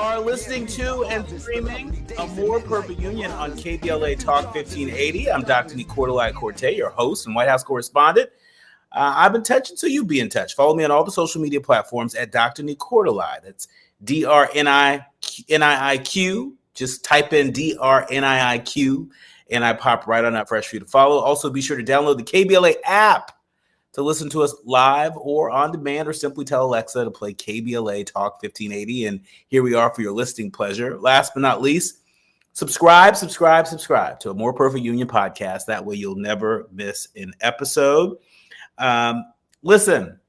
are listening to and streaming A More Perfect Union on KBLA Talk 1580. I'm Dr. Nii-Quartelai Quartey, your host and White House correspondent. I've been in touch until you be in touch. Follow me on all the social media platforms at Dr. Nii-Quartelai. That's DRNIIQ. Just type in DRNIIQ and I pop right on up fresh for you to follow. Also, be sure to download the KBLA app to listen to us live or on demand, or simply tell Alexa to play KBLA Talk 1580. And here we are for your listening pleasure. Last but not least, subscribe to A More Perfect Union podcast. That way you'll never miss an episode. Listen,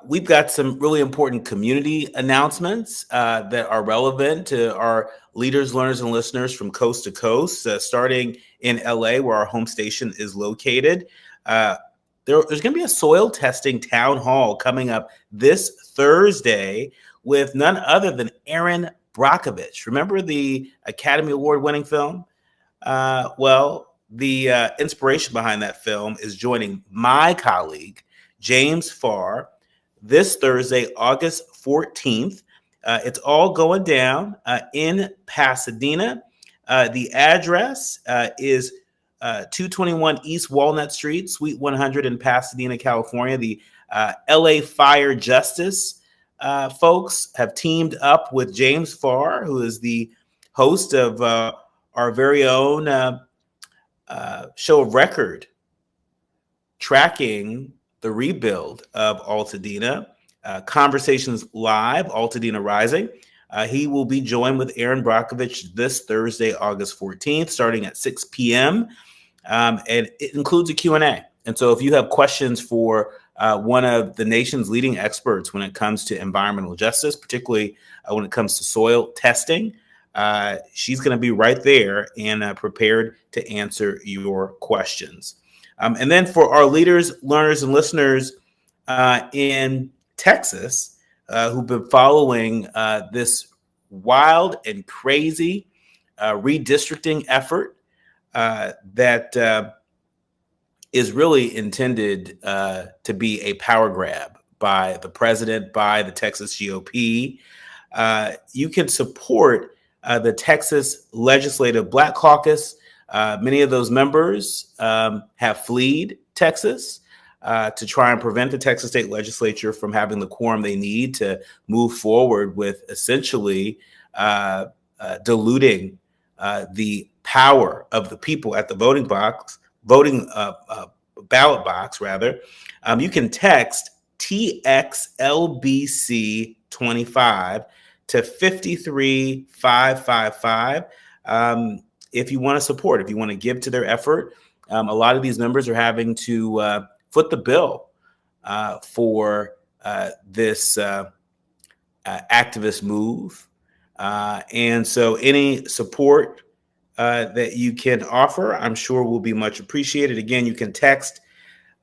we've got some really important community announcements that are relevant to our leaders, learners, and listeners from coast to coast, starting in LA, where our home station is located. There's going to be a soil testing town hall coming up this Thursday with none other than Erin Brockovich. Remember the Academy Award winning film? Well, the inspiration behind that film is joining my colleague, James Farr, this Thursday, August 14th. It's all going down in Pasadena. The address is 221 East Walnut Street, Suite 100 in Pasadena, California. The LA Fire Justice folks have teamed up with James Farr, who is the host of our very own show of record tracking the rebuild of Altadena, Conversations Live, Altadena Rising. He will be joined with Erin Brockovich this Thursday, August 14th, starting at 6 p.m., and it includes a Q&A. And so if you have questions for one of the nation's leading experts when it comes to environmental justice, particularly when it comes to soil testing, she's going to be right there and prepared to answer your questions. And then for our leaders, learners, and listeners in Texas who've been following this wild and crazy redistricting effort that is really intended to be a power grab by the president, by the Texas GOP. You can support the Texas Legislative Black Caucus. Many of those members have fled Texas to try and prevent the Texas State Legislature from having the quorum they need to move forward with essentially diluting the power of the people at the voting ballot box, rather. You can text TXLBC25 to 53555 if you want to support, if you want to give to their effort. A lot of these members are having to foot the bill for this activist move. And so any support that you can offer, I'm sure will be much appreciated. Again, you can text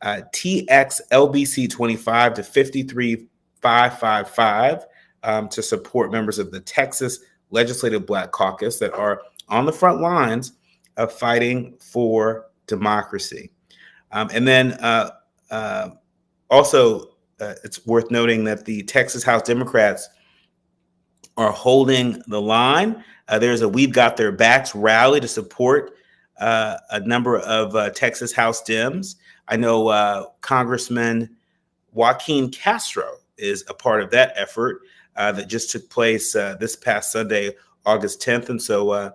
TXLBC25 to 53555 to support members of the Texas Legislative Black Caucus that are on the front lines of fighting for democracy. And then also, it's worth noting that the Texas House Democrats are holding the line. There's a We've Got Their Backs rally to support a number of Texas House Dems. I know Congressman Joaquin Castro is a part of that effort that just took place this past Sunday, August 10th. And so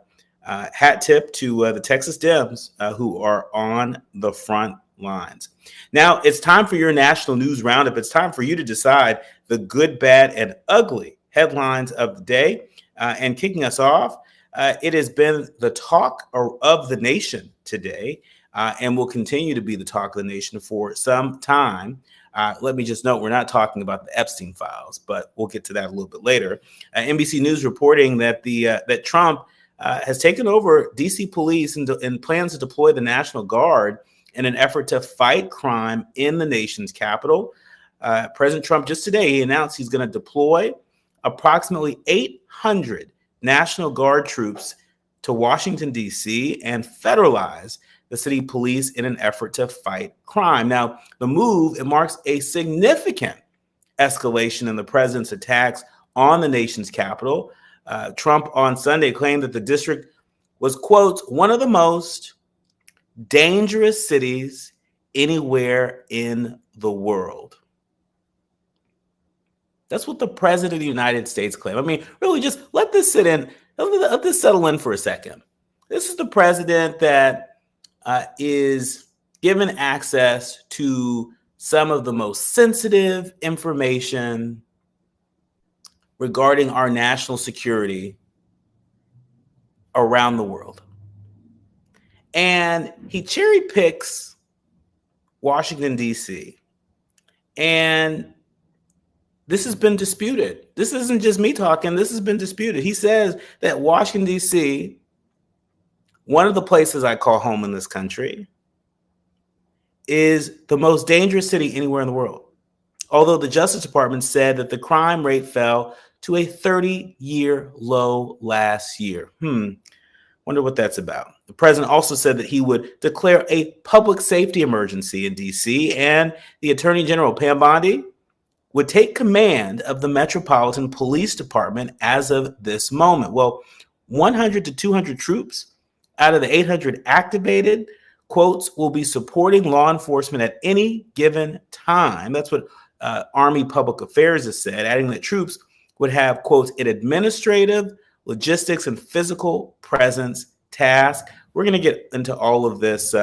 hat tip to the Texas Dems who are on the front lines. Now it's time for your national news roundup. It's time for you to decide the good, bad, and ugly headlines of the day. And kicking us off, it has been the talk of the nation today and will continue to be the talk of the nation for some time. Let me just note, we're not talking about the Epstein files, but we'll get to that a little bit later. NBC News reporting that that Trump has taken over DC police and plans to deploy the National Guard in an effort to fight crime in the nation's capital. President Trump just today, he announced he's going to deploy approximately 800 National Guard troops to Washington, D.C. and federalize the city police in an effort to fight crime. Now, the move, it marks a significant escalation in the president's attacks on the nation's capital. Trump on Sunday claimed that the district was, quote, one of the most dangerous cities anywhere in the world. That's what the president of the United States claimed. I mean, really, just let this sit in, let this settle in for a second. This is the president that is given access to some of the most sensitive information regarding our national security around the world. And he cherry picks Washington, D.C. And this has been disputed. This isn't just me talking. This has been disputed. He says that Washington, D.C., one of the places I call home in this country, is the most dangerous city anywhere in the world. Although the Justice Department said that the crime rate fell to a 30-year low last year. Wonder what that's about. The president also said that he would declare a public safety emergency in D.C., and the Attorney General, Pam Bondi, would take command of the Metropolitan Police Department as of this moment. Well, 100 to 200 troops out of the 800 activated, quotes, will be supporting law enforcement at any given time. That's what Army Public Affairs has said, adding that troops would have, quotes, an administrative, logistics, and physical presence task. We're going to get into all of this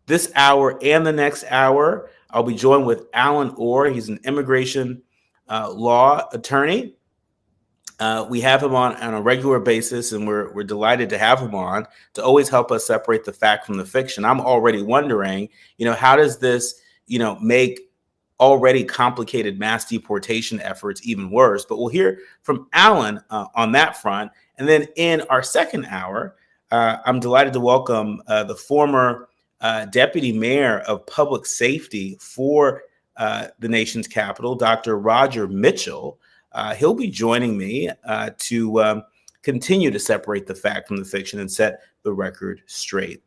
this hour and the next hour. I'll be joined with Alan Orr. He's an immigration law attorney. We have him on a regular basis, and we're delighted to have him on to always help us separate the fact from the fiction. I'm already wondering, how does this, make already complicated mass deportation efforts even worse? But we'll hear from Alan on that front. And then in our second hour, I'm delighted to welcome the former Deputy Mayor of Public Safety for the nation's capital, Dr. Roger Mitchell. He'll be joining me to continue to separate the fact from the fiction and set the record straight.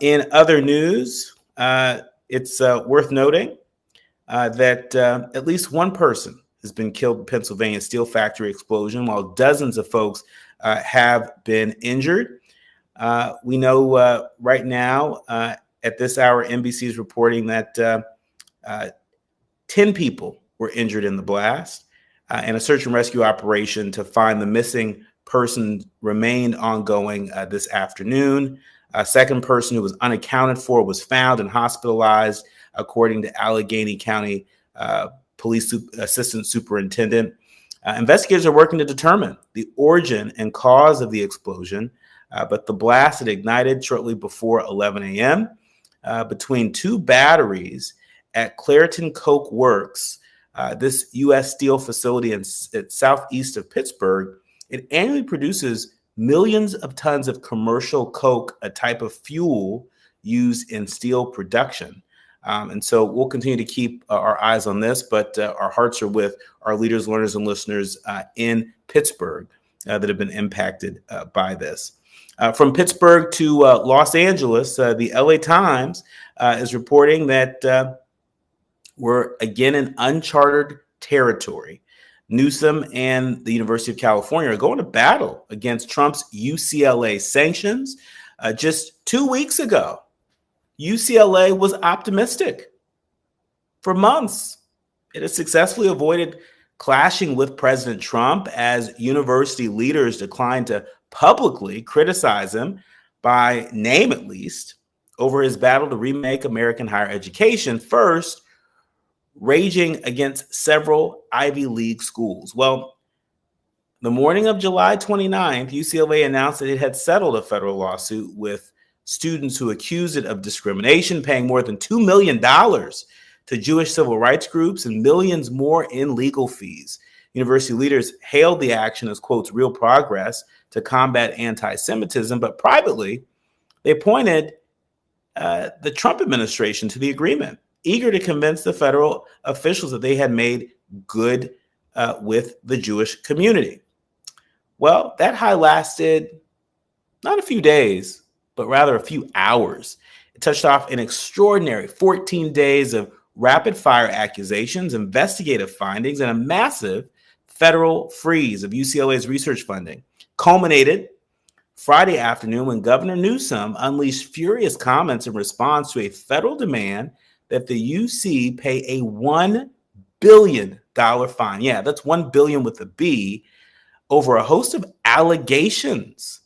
In other news, it's worth noting that at least one person has been killed in Pennsylvania steel factory explosion, while dozens of folks have been injured. We know right now at this hour, NBC is reporting that 10 people were injured in the blast, and a search and rescue operation to find the missing person remained ongoing this afternoon. A second person who was unaccounted for was found and hospitalized, according to Allegheny County Police Assistant Superintendent. Investigators are working to determine the origin and cause of the explosion, but the blast had ignited shortly before 11 a.m. Between two batteries at Clairton Coke Works, this U.S. steel facility in southeast of Pittsburgh. It annually produces millions of tons of commercial coke, a type of fuel used in steel production. And so we'll continue to keep our eyes on this, but our hearts are with our leaders, learners, and listeners in Pittsburgh that have been impacted by this. From Pittsburgh to Los Angeles, the LA Times is reporting that we're again in uncharted territory. Newsom and the University of California are going to battle against Trump's UCLA sanctions. Just 2 weeks ago, UCLA was optimistic. For months, it has successfully avoided clashing with President Trump as university leaders declined to publicly criticize him, by name at least, over his battle to remake American higher education, first raging against several Ivy League schools. Well, the morning of July 29th, UCLA announced that it had settled a federal lawsuit with students who accused it of discrimination, paying more than $2 million to Jewish civil rights groups and millions more in legal fees. University leaders hailed the action as, quote, real progress to combat anti-Semitism, but privately, they pointed the Trump administration to the agreement, eager to convince the federal officials that they had made good with the Jewish community. Well, that high lasted not a few days, but rather a few hours. It touched off an extraordinary 14 days of rapid fire accusations, investigative findings, and a massive federal freeze of UCLA's research funding culminated Friday afternoon when Governor Newsom unleashed furious comments in response to a federal demand that the UC pay a $1 billion fine. Yeah, that's $1 billion with a B, over a host of allegations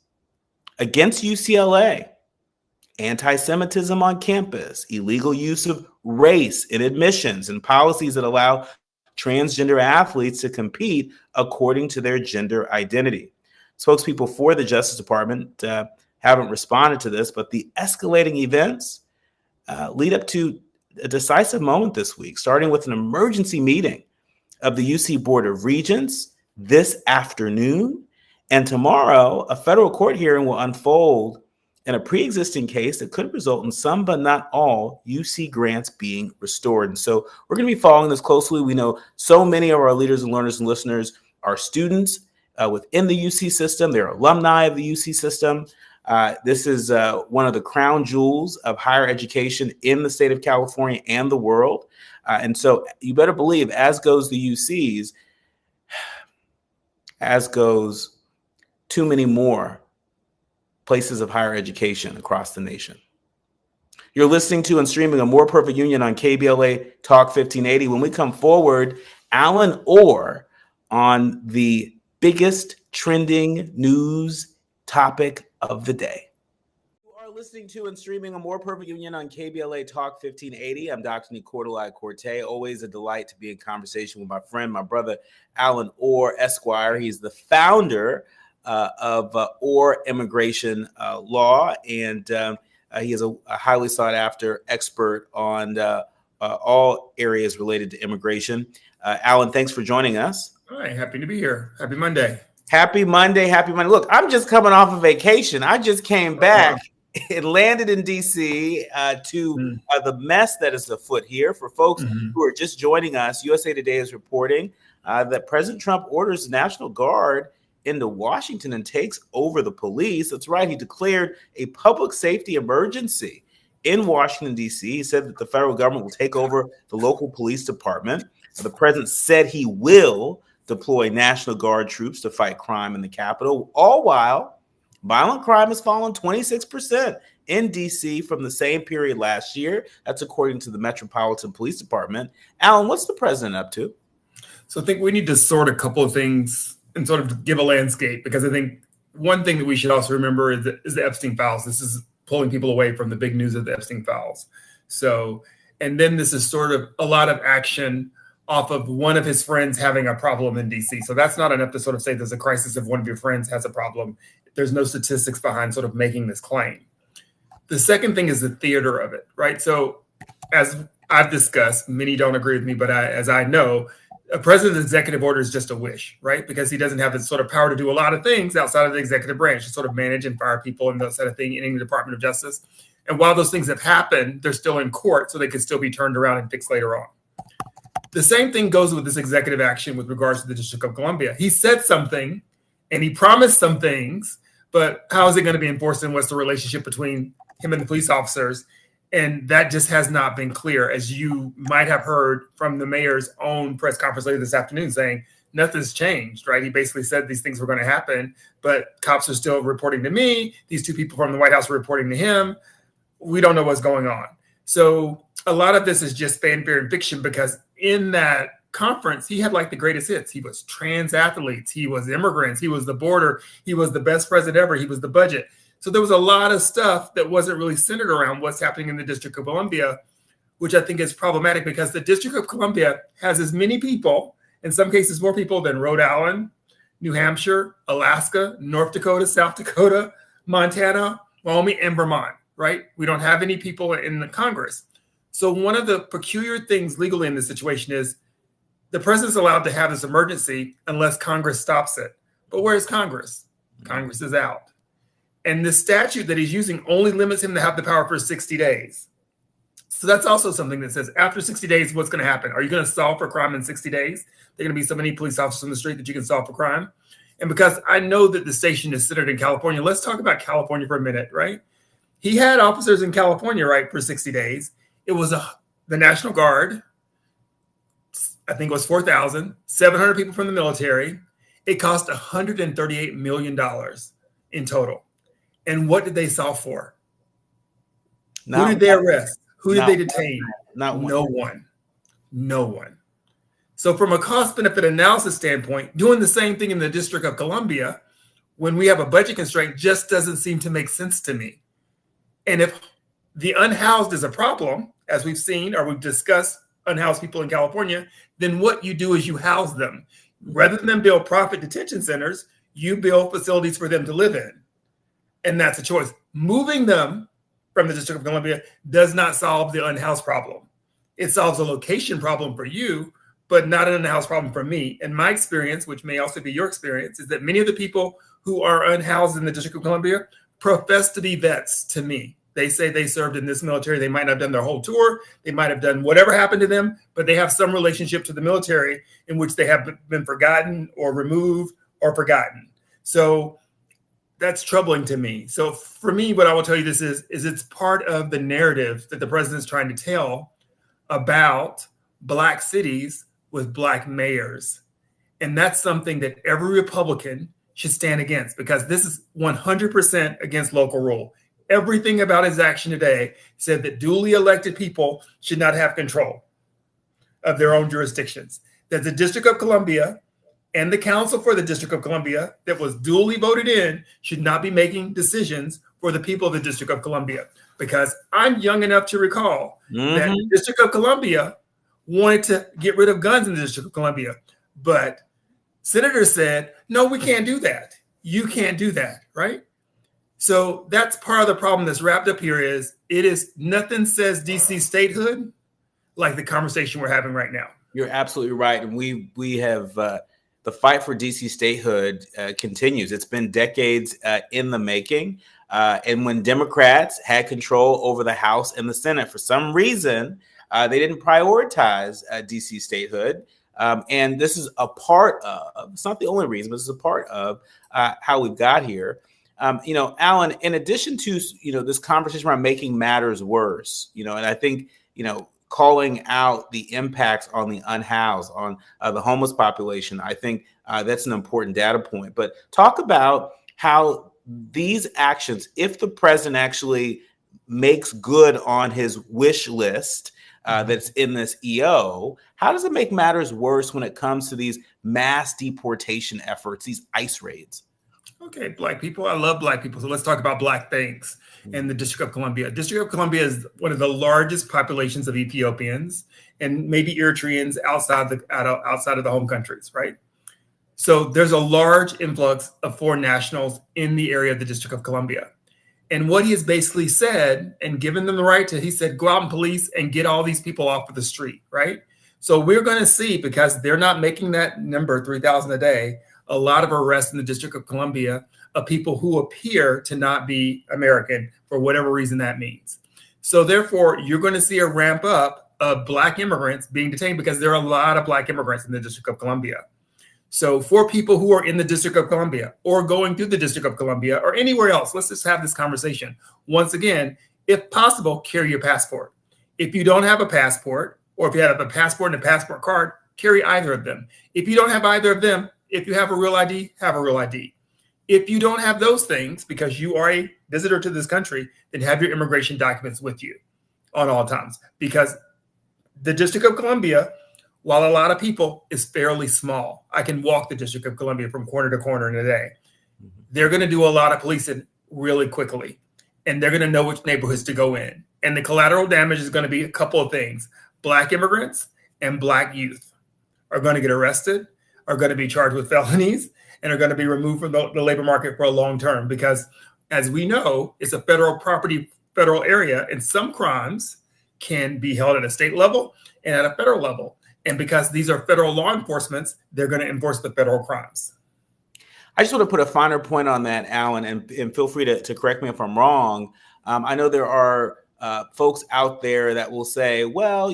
against UCLA: anti-Semitism on campus, illegal use of race in admissions, and policies that allow transgender athletes to compete according to their gender identity. Spokespeople for the Justice Department haven't responded to this, but the escalating events lead up to a decisive moment this week, starting with an emergency meeting of the UC Board of Regents this afternoon. And tomorrow, a federal court hearing will unfold in a pre-existing case that could result in some but not all UC grants being restored. And so we're going to be following this closely. We know so many of our leaders and learners and listeners are students within the UC system. They're alumni of the UC system. This is one of the crown jewels of higher education in the state of California and the world. And so you better believe, as goes the UCs, as goes too many more places of higher education across the nation. You're listening to and streaming A More Perfect Union on KBLA Talk 1580. When we come forward, Alan Orr on the biggest trending news topic of the day. You are listening to and streaming A More Perfect Union on KBLA Talk 1580. I'm Dr. Nii-Quartelai Quartey. Always a delight to be in conversation with my friend, my brother, Alan Orr, Esquire. He's the founder of Orr Immigration Law, and he is a highly sought after expert on all areas related to immigration. Alan, thanks for joining us. Hi, happy to be here. Happy Monday. Happy Monday. Happy Monday. Look, I'm just coming off of vacation. I just came back. It landed in D.C. to the mess that is afoot here. For folks who are just joining us, USA Today is reporting that President Trump orders the National Guard into Washington and takes over the police. That's right. He declared a public safety emergency in Washington, D.C. He said that the federal government will take over the local police department. The president said he will deploy National Guard troops to fight crime in the Capitol, all while violent crime has fallen 26% in D.C. from the same period last year. That's according to the Metropolitan Police Department. Alan, what's the president up to? So I think we need to sort a couple of things and sort of give a landscape, because I think one thing that we should also remember is the Epstein files. This is pulling people away from the big news of the Epstein files. So, and then this is sort of a lot of action off of one of his friends having a problem in DC. So that's not enough to sort of say there's a crisis if one of your friends has a problem. There's no statistics behind sort of making this claim. The second thing is the theater of it, right? So as I've discussed, many don't agree with me, but as I know, a president's executive order is just a wish, right? Because he doesn't have the sort of power to do a lot of things outside of the executive branch to sort of manage and fire people and that sort of thing in the Department of Justice. And while those things have happened, they're still in court, so they can still be turned around and fixed later on. The same thing goes with this executive action with regards to the District of Columbia. He said something and he promised some things, but how is it going to be enforced, and what's the relationship between him and the police officers? And that just has not been clear, as you might have heard from the mayor's own press conference later this afternoon saying nothing's changed, right? He basically said these things were going to happen, but cops are still reporting to me. These two people from the White House are reporting to him. We don't know what's going on. So a lot of this is just fanfare and fiction, because in that conference, he had like the greatest hits. He was trans athletes. He was immigrants. He was the border. He was the best president ever. He was the budget. So there was a lot of stuff that wasn't really centered around what's happening in the District of Columbia, which I think is problematic, because the District of Columbia has as many people, in some cases more people, than Rhode Island, New Hampshire, Alaska, North Dakota, South Dakota, Montana, Wyoming, and Vermont, right? We don't have any people in the Congress. So one of the peculiar things legally in this situation is the president's allowed to have this emergency unless Congress stops it. But where's Congress? Congress is out. And the statute that he's using only limits him to have the power for 60 days. So that's also something that says after 60 days, what's going to happen? Are you going to solve for crime in 60 days? There are going to be so many police officers on the street that you can solve for crime. And because I know that the station is centered in California, let's talk about California for a minute, right? He had officers in California, right, for 60 days. It was the National Guard, I think it was 4,000, 700 people from the military. It cost $138 million in total. And what did they solve for? Who did they arrest? Who did they detain? No one. No one. So from a cost-benefit analysis standpoint, doing the same thing in the District of Columbia when we have a budget constraint just doesn't seem to make sense to me. And if the unhoused is a problem, as we've seen or we've discussed unhoused people in California, then what you do is you house them. Rather than build profit detention centers, you build facilities for them to live in. And that's a choice. Moving them from the District of Columbia does not solve the unhoused problem. It solves a location problem for you, but not an unhoused problem for me. And my experience, which may also be your experience, is that many of the people who are unhoused in the District of Columbia profess to be vets to me. They say they served in this military. They might not have done their whole tour. They might have done whatever happened to them, but they have some relationship to the military in which they have been forgotten or removed or forgotten. So that's troubling to me. So for me, what I will tell you this is it's part of the narrative that the president's trying to tell about Black cities with Black mayors. And that's something that every Republican should stand against, because this is 100% against local rule. Everything about his action today said that duly elected people should not have control of their own jurisdictions. That the District of Columbia and the Council for the District of Columbia that was duly voted in should not be making decisions for the people of the District of Columbia. Because I'm young enough to recall that the District of Columbia wanted to get rid of guns in the District of Columbia. But senators said, no, we can't do that. You can't do that, right? So that's part of the problem that's wrapped up here is nothing says DC statehood like the conversation we're having right now. You're absolutely right. And we have the fight for DC statehood continues. It's been decades in the making. And when Democrats had control over the House and the Senate, for some reason, they didn't prioritize DC statehood. And this is a part of, it's not the only reason, but this is a part of how we've got here. Alan, in addition to, this conversation around making matters worse, and I think, calling out the impacts on the unhoused, on the homeless population, I think that's an important data point. But talk about how these actions, if the president actually makes good on his wish list that's in this EO, how does it make matters worse when it comes to these mass deportation efforts, these ICE raids? Okay, Black people. I love Black people. So let's talk about Black things in the District of Columbia. District of Columbia is one of the largest populations of Ethiopians and maybe Eritreans outside of the home countries, right? So there's a large influx of foreign nationals in the area of the District of Columbia. And what he has basically said and given them the right to, he said, go out and police and get all these people off of the street, right? So we're going to see, because they're not making that number 3,000 a day, a lot of arrests in the District of Columbia of people who appear to not be American for whatever reason that means. So therefore, you're going to see a ramp up of Black immigrants being detained, because there are a lot of Black immigrants in the District of Columbia. So for people who are in the District of Columbia or going through the District of Columbia or anywhere else, let's just have this conversation. Once again, if possible, carry your passport. If you don't have a passport, or if you have a passport and a passport card, carry either of them. If you don't have either of them, if you have a real ID, have a real ID. If you don't have those things because you are a visitor to this country, then have your immigration documents with you on all times. Because the District of Columbia, while a lot of people, is fairly small. I can walk the District of Columbia from corner to corner in a day. They're going to do a lot of policing really quickly, and they're going to know which neighborhoods to go in. And the collateral damage is going to be a couple of things. Black immigrants and Black youth are going to get arrested, are going to be charged with felonies, and are going to be removed from the labor market for a long term. Because as we know, it's a federal area, and some crimes can be held at a state level and at a federal level. And because these are federal law enforcements, they're going to enforce the federal crimes. I just want to put a finer point on that, Alan, and feel free to correct me if I'm wrong. I know there are folks out there that will say, well,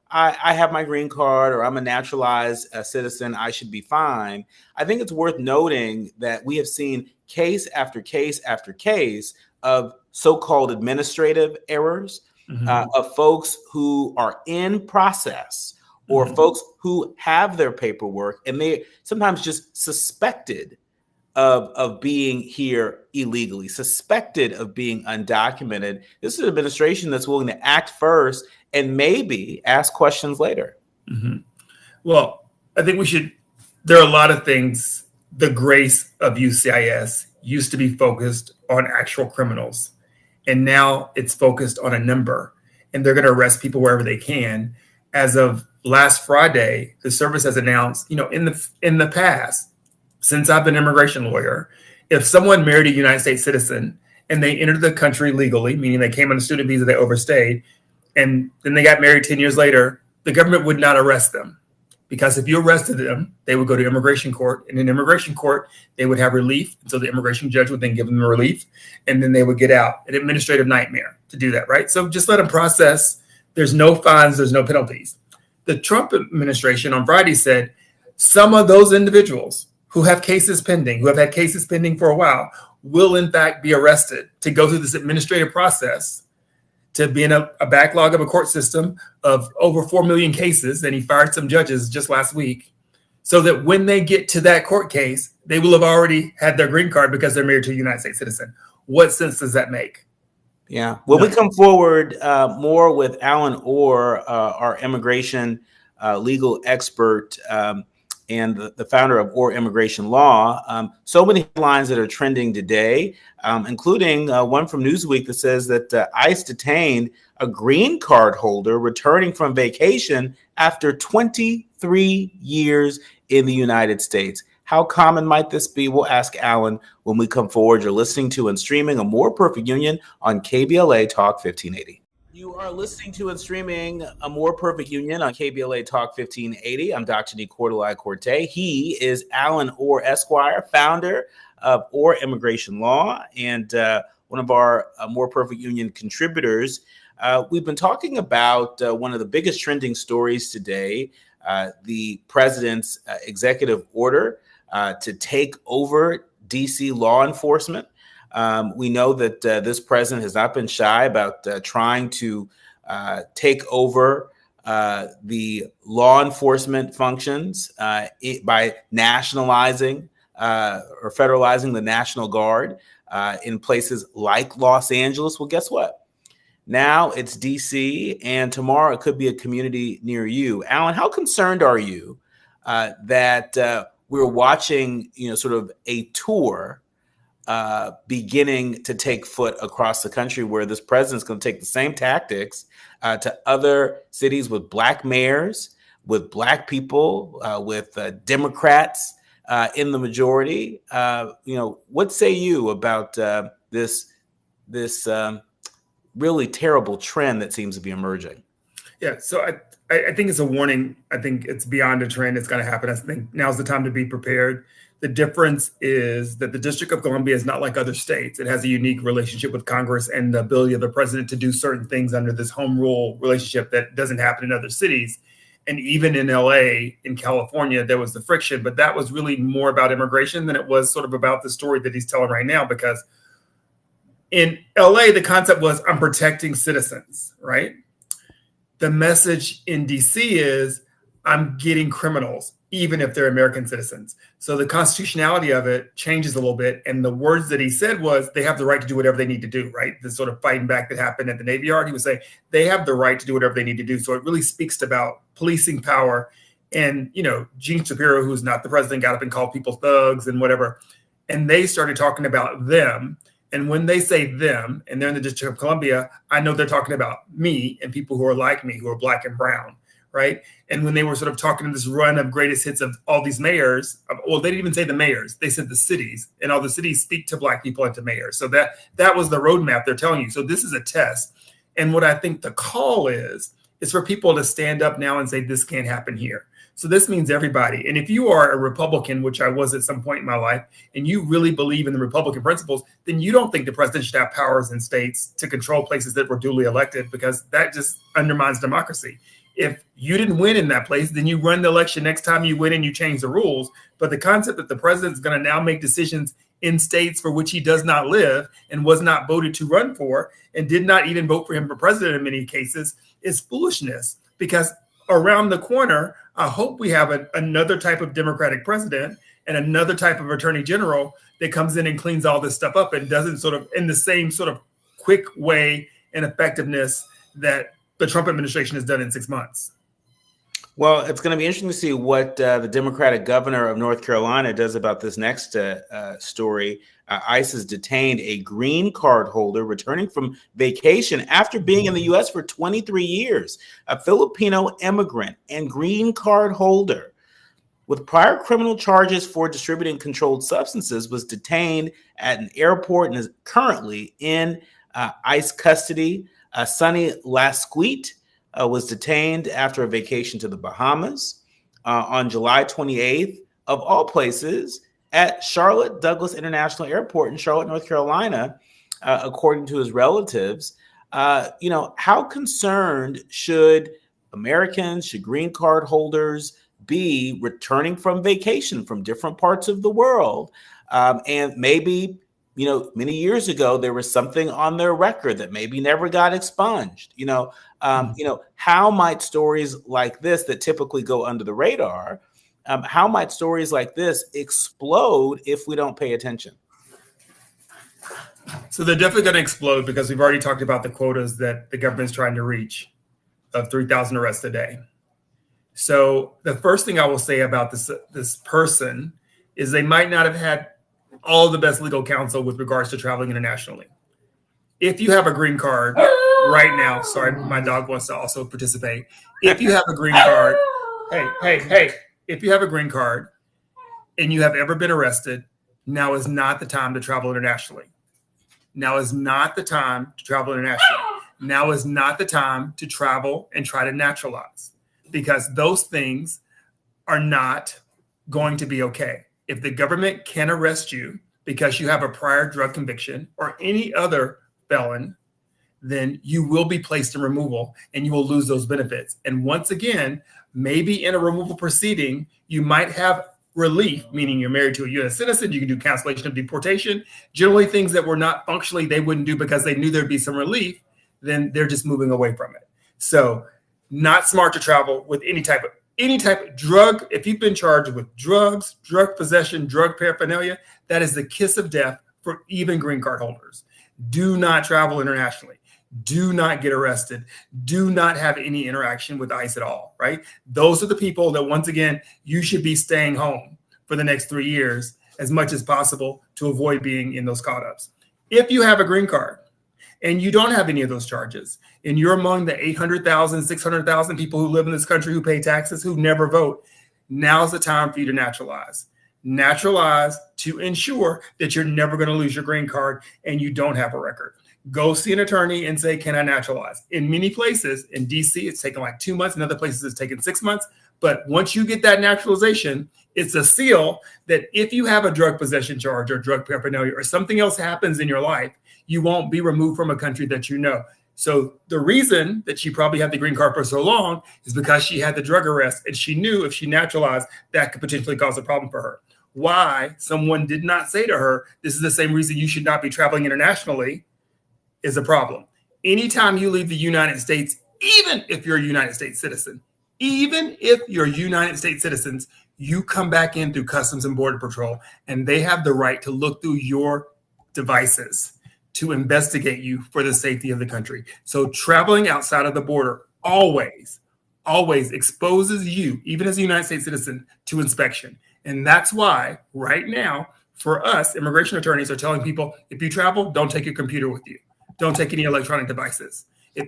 I have my green card, or I'm a naturalized citizen, I should be fine. I think it's worth noting that we have seen case after case after case of so-called administrative errors, of folks who are in process or folks who have their paperwork and they sometimes just suspected of being here illegally, suspected of being undocumented. This is an administration that's willing to act first and maybe ask questions later. Well, I think there are a lot of things. The grace of UCIS used to be focused on actual criminals, and now it's focused on a number, and they're going to arrest people wherever they can. As of last Friday, the service has announced, in the past, since I've been an immigration lawyer, if someone married a United States citizen and they entered the country legally, meaning they came on a student visa, they overstayed, and then they got married 10 years later, the government would not arrest them. Because if you arrested them, they would go to immigration court. And in immigration court, they would have relief. And so the immigration judge would then give them relief. And then they would get out. An administrative nightmare to do that, right? So just let them process. There's no fines. There's no penalties. The Trump administration on Friday said some of those individuals who have cases pending, who have had cases pending for a while, will in fact be arrested to go through this administrative process, to be in a backlog of a court system of over 4 million cases. And he fired some judges just last week, so that when they get to that court case, they will have already had their green card because they're married to a United States citizen. What sense does that make? Yeah. Well, we come forward more with Alan Orr, our immigration legal expert, and the founder of Orr Immigration Law. So many headlines that are trending today, including one from Newsweek that says that ICE detained a green card holder returning from vacation after 23 years in the United States. How common might this be? We'll ask Alan when we come forward. You're listening to and streaming A More Perfect Union on KBLA Talk 1580. You are listening to and streaming A More Perfect Union on KBLA Talk 1580. I'm Dr. Nii-Quartelai Quartey. He is Alan Orr Esquire, founder of Orr Immigration Law, and one of our More Perfect Union contributors. We've been talking about one of the biggest trending stories today, the president's executive order to take over D.C. law enforcement. We know that this president has not been shy about trying to take over the law enforcement functions by nationalizing or federalizing the National Guard in places like Los Angeles. Well, guess what? Now it's DC, and tomorrow it could be a community near you. Alan, how concerned are you that we're watching, sort of a tour beginning to take foot across the country, where this president's going to take the same tactics to other cities with black mayors, with black people, with Democrats in the majority? What say you about this really terrible trend that seems to be emerging? Yeah, so I think it's a warning. I think it's beyond a trend. It's going to happen. I think now's the time to be prepared. The difference is that the District of Columbia is not like other states. It has a unique relationship with Congress and the ability of the president to do certain things under this home rule relationship that doesn't happen in other cities. And even in LA, in California, there was the friction, but that was really more about immigration than it was sort of about the story that he's telling right now. Because in LA, the concept was, I'm protecting citizens, right? The message in DC is, I'm getting criminals, even if they're American citizens. So the constitutionality of it changes a little bit. And the words that he said was, they have the right to do whatever they need to do, right? The sort of fighting back that happened at the Navy Yard, he was saying, they have the right to do whatever they need to do. So it really speaks about policing power. And, Gene Shapiro, who's not the president, got up and called people thugs and whatever. And they started talking about them. And when they say them, and they're in the District of Columbia, I know they're talking about me and people who are like me, who are black and brown, right? And when they were sort of talking to this run of greatest hits of all these mayors, well, they didn't even say the mayors, they said the cities, and all the cities speak to black people and to mayors. So that was the roadmap they're telling you. So this is a test. And what I think the call is for people to stand up now and say, this can't happen here. So this means everybody. And if you are a Republican, which I was at some point in my life, and you really believe in the Republican principles, then you don't think the president should have powers in states to control places that were duly elected, because that just undermines democracy. If you didn't win in that place, then you run the election next time you win and you change the rules. But the concept that the president is going to now make decisions in states for which he does not live and was not voted to run for and did not even vote for him for president in many cases is foolishness, because around the corner, I hope we have another type of Democratic president and another type of attorney general that comes in and cleans all this stuff up and doesn't sort of in the same sort of quick way and effectiveness that the Trump administration has done in 6 months. Well, it's going to be interesting to see what the Democratic governor of North Carolina does about this next story. ICE has detained a green card holder returning from vacation after being in the U.S. for 23 years. A Filipino immigrant and green card holder with prior criminal charges for distributing controlled substances was detained at an airport and is currently in ICE custody. Sonny Lasquette was detained after a vacation to the Bahamas on July 28th, of all places, at Charlotte Douglas International Airport in Charlotte, North Carolina, according to his relatives. How concerned should Americans, should green card holders be returning from vacation from different parts of the world? And maybe, many years ago, there was something on their record that maybe never got expunged. How might stories like this that typically go under the radar, how might stories like this explode if we don't pay attention? So they're definitely going to explode because we've already talked about the quotas that the government's trying to reach of 3,000 arrests a day. So the first thing I will say about this person is they might not have had all the best legal counsel with regards to traveling internationally. If you have a green card right now, sorry, my dog wants to also participate. If you have a green card, hey, if you have a green card and you have ever been arrested, now is not the time to travel internationally. Now is not the time to travel internationally. Now is not the time to travel and try to naturalize, because those things are not going to be okay. If the government can arrest you because you have a prior drug conviction or any other felon, then you will be placed in removal and you will lose those benefits. And once again, maybe in a removal proceeding, you might have relief, meaning you're married to a U.S. citizen, you can do cancellation of deportation, generally things that were not functionally they wouldn't do because they knew there'd be some relief, then they're just moving away from it. So not smart to travel with any type of drug. If you've been charged with drugs, drug possession, drug paraphernalia, that is the kiss of death for even green card holders. Do not travel internationally. Do not get arrested. Do not have any interaction with ICE at all, right? Those are the people that, once again, you should be staying home for the next 3 years as much as possible to avoid being in those caught-ups. If you have a green card and you don't have any of those charges, and you're among the 800,000, 600,000 people who live in this country who pay taxes, who never vote, now's the time for you to naturalize. Naturalize to ensure that you're never going to lose your green card and you don't have a record. Go see an attorney and say, can I naturalize? In many places, in DC, it's taken like 2 months. In other places, it's taken 6 months. But once you get that naturalization, it's a seal that if you have a drug possession charge or drug paraphernalia or something else happens in your life, you won't be removed from a country that you know. So the reason that she probably had the green card for so long is because she had the drug arrest and she knew if she naturalized, that could potentially cause a problem for her. Why someone did not say to her, this is the same reason you should not be traveling internationally, is a problem. Anytime you leave the United States, even if you're a United States citizen, even if you're United States citizens, you come back in through Customs and Border Patrol, and they have the right to look through your devices to investigate you for the safety of the country. So traveling outside of the border always exposes you, even as a United States citizen, to inspection. And that's why right now, for us, immigration attorneys are telling people, if you travel, don't take your computer with you. Don't take any electronic devices,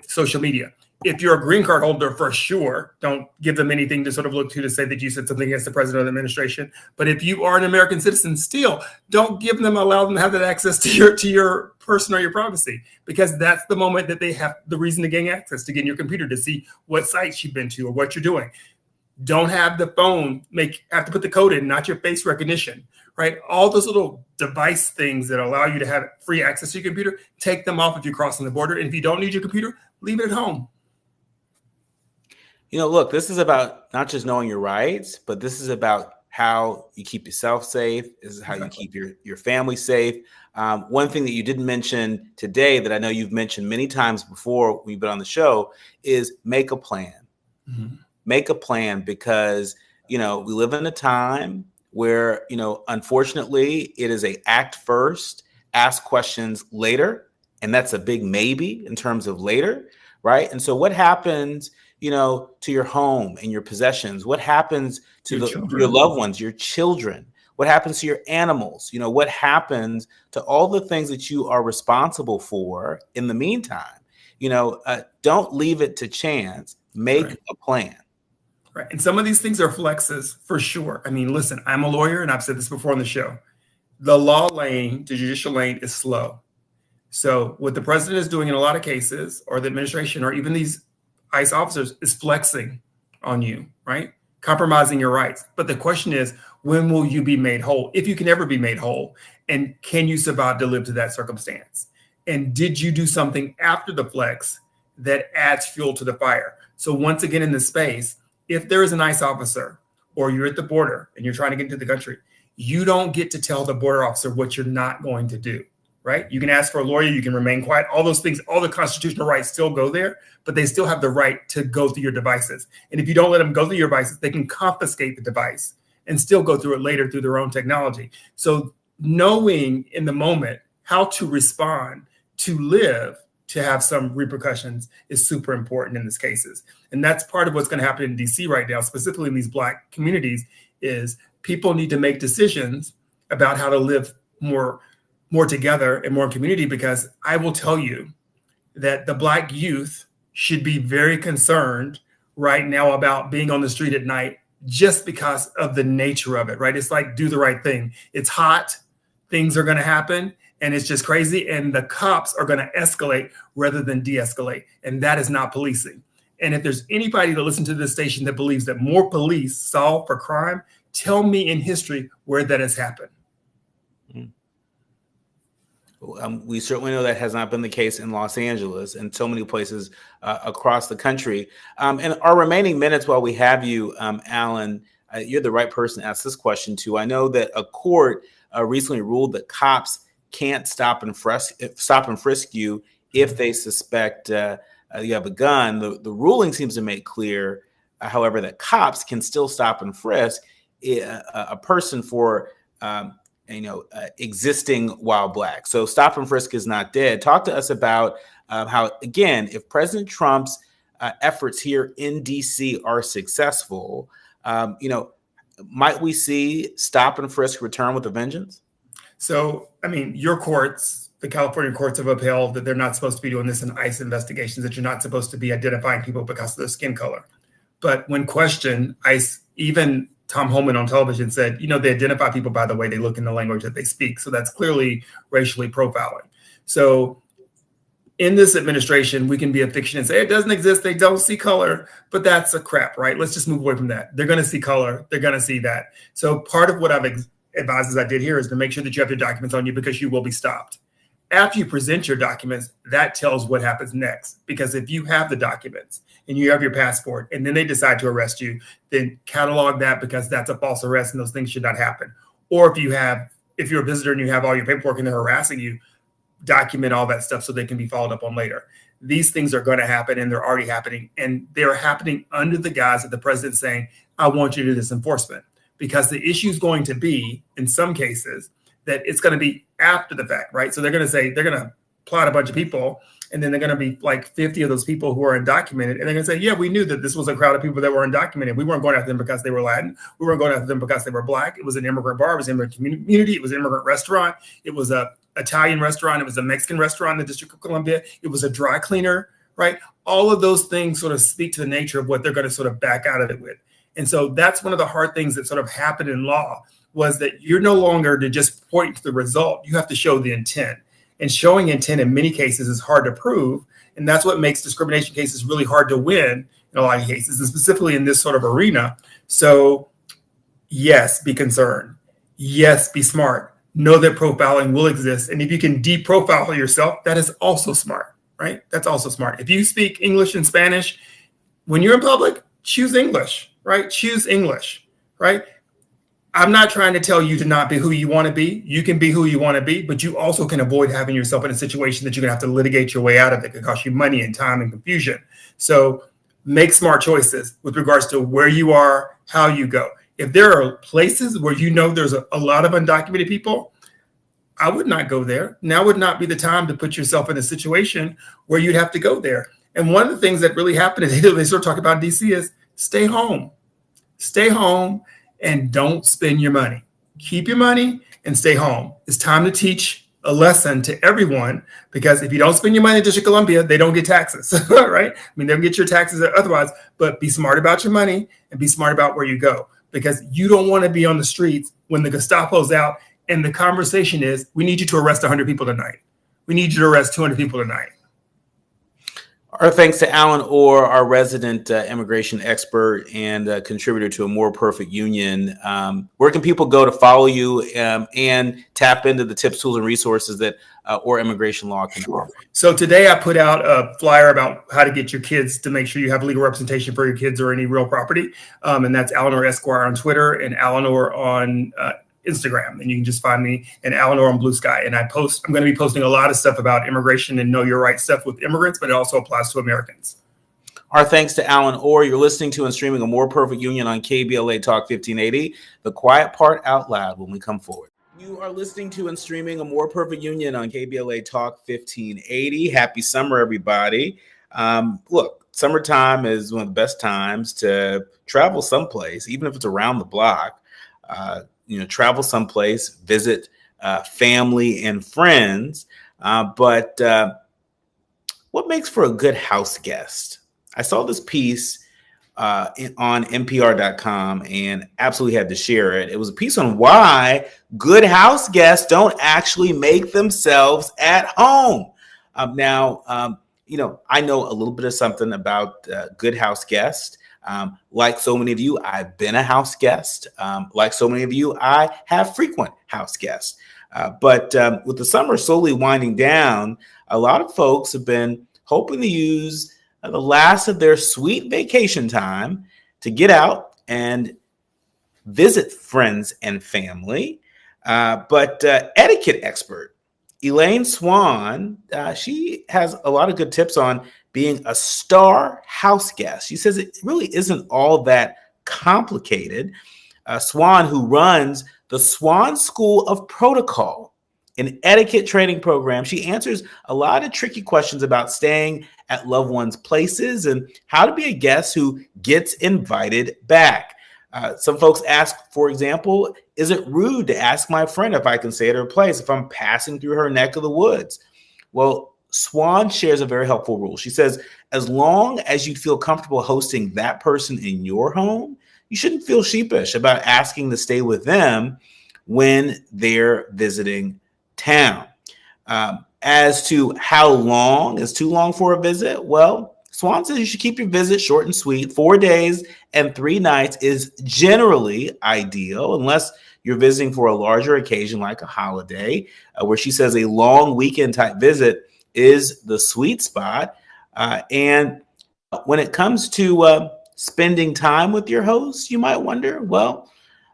social media. If you're a green card holder, for sure, don't give them anything to sort of look to say that you said something against the president or the administration. But if you are an American citizen, still don't allow them to have that access to your person or your privacy, because that's the moment that they have the reason to gain access, to get in your computer to see what sites you've been to or what you're doing. Don't have the phone have to put the code in, not your face recognition, right? All those little device things that allow you to have free access to your computer, take them off if you're crossing the border. And if you don't need your computer, leave it at home. Look, this is about not just knowing your rights, but this is about how you keep yourself safe. This is how you keep your family safe. One thing that you didn't mention today that I know you've mentioned many times before we've been on the show is make a plan. Mm-hmm. make a plan, because, we live in a time where, unfortunately, it is a act first, ask questions later. And that's a big maybe in terms of later, right? And so what happens, to your home and your possessions? What happens to your loved ones, your children? What happens to your animals? What happens to all the things that you are responsible for in the meantime? Don't leave it to chance. Make a plan. Right. And some of these things are flexes for sure. I mean, listen, I'm a lawyer, and I've said this before on the show. The law lane to judicial lane is slow. So what the president is doing in a lot of cases, or the administration, or even these ICE officers, is flexing on you, right? Compromising your rights. But the question is, when will you be made whole? If you can ever be made whole, and can you survive to live to that circumstance? And did you do something after the flex that adds fuel to the fire? So once again, in this space, if there is an ICE officer, or you're at the border and you're trying to get into the country, you don't get to tell the border officer what you're not going to do, right? You can ask for a lawyer, you can remain quiet, all those things, all the constitutional rights still go there, but they still have the right to go through your devices. And if you don't let them go through your devices, they can confiscate the device and still go through it later through their own technology. So knowing in the moment how to respond, to live, to have some repercussions is super important in these cases. And that's part of what's going to happen in DC right now, specifically in these Black communities, is people need to make decisions about how to live more together and more in community, because I will tell you that the Black youth should be very concerned right now about being on the street at night, just because of the nature of it, right? It's like, do the right thing. It's hot, things are going to happen, and it's just crazy. And the cops are going to escalate rather than de-escalate. And that is not policing. And if there's anybody that listens to this station that believes that more police solve for crime, tell me in history where that has happened. We certainly know that has not been the case in Los Angeles and so many places across the country. And our remaining minutes while we have you, Alan, you're the right person to ask this question to. I know that a court recently ruled that cops can't stop and frisk you if they suspect you have a gun. The ruling seems to make clear, however, that cops can still stop and frisk a person for existing while Black. So stop and frisk is not dead. Talk to us about how, again, if President Trump's efforts here in DC are successful, might we see stop and frisk return with a vengeance? So, I mean, your courts, the California courts, have upheld that they're not supposed to be doing this in ICE investigations, that you're not supposed to be identifying people because of their skin color. But when questioned, ICE, even Tom Homan on television said, they identify people by the way they look and the language that they speak. So that's clearly racially profiling. So in this administration, we can be a fiction and say it doesn't exist. They don't see color, but that's a crap, right? Let's just move away from that. They're going to see color. They're going to see that. So part of what I've advised, as I did here, is to make sure that you have your documents on you, because you will be stopped. After you present your documents, that tells what happens next. Because if you have the documents and you have your passport and then they decide to arrest you, then catalog that, because that's a false arrest and those things should not happen. Or if you're a visitor and you have all your paperwork and they're harassing you, document all that stuff so they can be followed up on later. These things are going to happen, and they're already happening. And they're happening under the guise of the president saying, I want you to do this enforcement. Because the issue is going to be, in some cases, that it's going to be after the fact, right? So they're going to plot a bunch of people, and then they're going to be like 50 of those people who are undocumented. And they're going to say, yeah, we knew that this was a crowd of people that were undocumented. We weren't going after them because they were Latin. We weren't going after them because they were Black. It was an immigrant bar. It was an immigrant community. It was an immigrant restaurant. It was a Italian restaurant. It was a Mexican restaurant in the District of Columbia. It was a dry cleaner, right? All of those things sort of speak to the nature of what they're going to sort of back out of it with. And so that's one of the hard things that sort of happened in law, was that you're no longer to just point to the result. You have to show the intent. And showing intent in many cases is hard to prove. And that's what makes discrimination cases really hard to win in a lot of cases, and specifically in this sort of arena. So yes, be concerned. Yes, be smart. Know that profiling will exist. And if you can de-profile yourself, that is also smart, right? That's also smart. If you speak English and Spanish, when you're in public, choose English, right? Choose English, right? I'm not trying to tell you to not be who you want to be. You can be who you want to be, but you also can avoid having yourself in a situation that you're going to have to litigate your way out of. It could cost you money and time and confusion. So make smart choices with regards to where you are, how you go. If there are places where you know there's a lot of undocumented people, I would not go there. Now would not be the time to put yourself in a situation where you'd have to go there. And one of the things that really happened is they sort of talk about DC is stay home. Stay home and don't spend your money. Keep your money and stay home. It's time to teach a lesson to everyone, because if you don't spend your money in District of Columbia, they don't get taxes, right? I mean, they'll get your taxes otherwise, but be smart about your money and be smart about where you go, because you don't want to be on the streets when the Gestapo's out and the conversation is, we need you to arrest 100 people tonight. We need you to arrest 200 people tonight. Our thanks to Alan Orr, our resident immigration expert and contributor to A More Perfect Union. Where can people go to follow you and tap into the tips, tools, and resources that Orr Immigration Law can offer? So today I put out a flyer about how to get your kids to make sure you have legal representation for your kids or any real property. And that's Alan Orr Esquire on Twitter and Alan Orr on Instagram, and you can just find me and Alan Orr on Blue Sky. And I'm going to be posting a lot of stuff about immigration and know your rights stuff with immigrants, but it also applies to Americans. Our thanks to Alan Orr. You're listening to and streaming A More Perfect Union on KBLA Talk 1580. The quiet part out loud when we come forward. You are listening to and streaming A More Perfect Union on KBLA Talk 1580. Happy summer, everybody. Look, summertime is one of the best times to travel someplace, even if it's around the block. Travel someplace, visit family and friends. But what makes for a good house guest? I saw this piece on NPR.com and absolutely had to share it. It was a piece on why good house guests don't actually make themselves at home. I know a little bit of something about good house guests. Like so many of you, I've been a house guest. Like so many of you, I have frequent house guests. But with the summer slowly winding down, a lot of folks have been hoping to use the last of their sweet vacation time to get out and visit friends and family. But etiquette expert Elaine Swan, she has a lot of good tips on being a star house guest. She says it really isn't all that complicated. Swan, who runs the Swan School of Protocol, an etiquette training program, she answers a lot of tricky questions about staying at loved ones' places and how to be a guest who gets invited back. Some folks ask, for example, is it rude to ask my friend if I can stay at her place if I'm passing through her neck of the woods? Well, Swan shares a very helpful rule. She says, as long as you feel comfortable hosting that person in your home, you shouldn't feel sheepish about asking to stay with them when they're visiting town. As to how long is too long for a visit, well, Swan says you should keep your visit short and sweet. 4 days and 3 nights is generally ideal, unless you're visiting for a larger occasion like a holiday, where she says a long weekend type visit is the sweet spot. And when it comes to spending time with your host, you might wonder, well,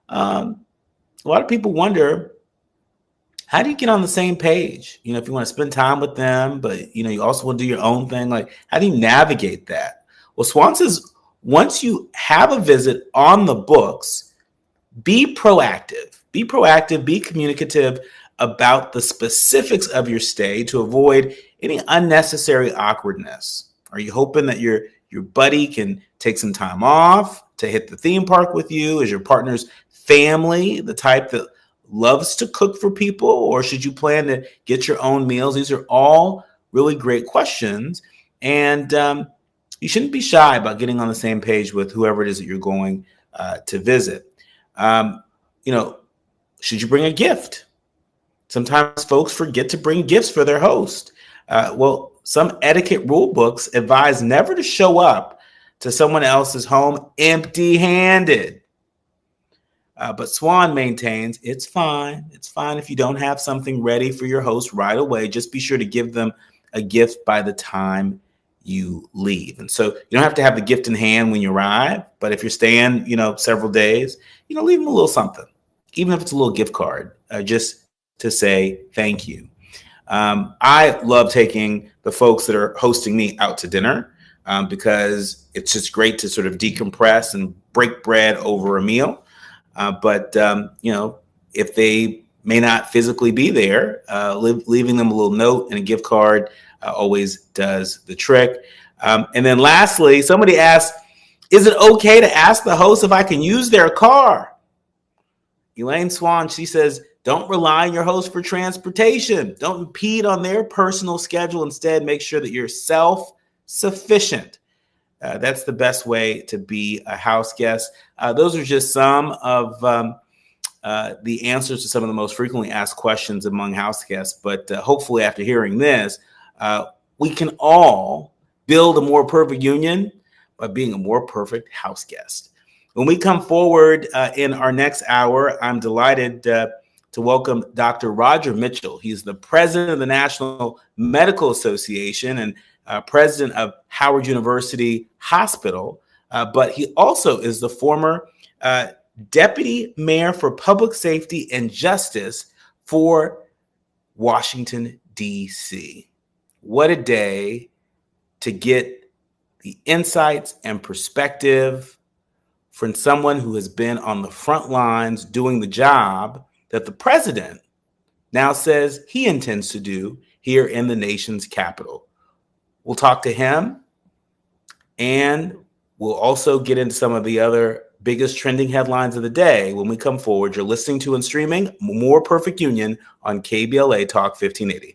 a lot of people wonder, how do you get on the same page? If you want to spend time with them, but, you also want to do your own thing, like, how do you navigate that? Well, Swan says, once you have a visit on the books, be proactive, be communicative about the specifics of your stay to avoid any unnecessary awkwardness. Are you hoping that your buddy can take some time off to hit the theme park with you? Is your partner's family the type that loves to cook for people, or should you plan to get your own meals? These are all really great questions, and you shouldn't be shy about getting on the same page with whoever it is that you're going to visit. Should you bring a gift? Sometimes folks forget to bring gifts for their host. Well, some etiquette rule books advise never to show up to someone else's home empty-handed. But Swan maintains it's fine. It's fine if you don't have something ready for your host right away. Just be sure to give them a gift by the time you leave. And so you don't have to have the gift in hand when you arrive, but if you're staying, several days, leave them a little something, even if it's a little gift card, just to say thank you. I love taking the folks that are hosting me out to dinner. because it's just great to sort of decompress and break bread over a meal. But if they may not physically be there, leaving them a little note and a gift card always does the trick. And then lastly, somebody asked, is it okay to ask the host if I can use their car? Elaine Swan, she says, don't rely on your host for transportation. Don't impede on their personal schedule. Instead, make sure that you're self-sufficient. That's the best way to be a house guest. Those are just some of the answers to some of the most frequently asked questions among house guests. But hopefully after hearing this, we can all build a more perfect union by being a more perfect house guest. When we come forward in our next hour, I'm delighted to welcome Dr. Roger Mitchell. He's the president of the National Medical Association and president of Howard University Hospital, but he also is the former deputy mayor for public safety and justice for Washington, D.C. What a day to get the insights and perspective from someone who has been on the front lines doing the job that the president now says he intends to do here in the nation's capital. We'll talk to him, and we'll also get into some of the other biggest trending headlines of the day when we come forward. You're listening to and streaming More Perfect Union on KBLA Talk 1580.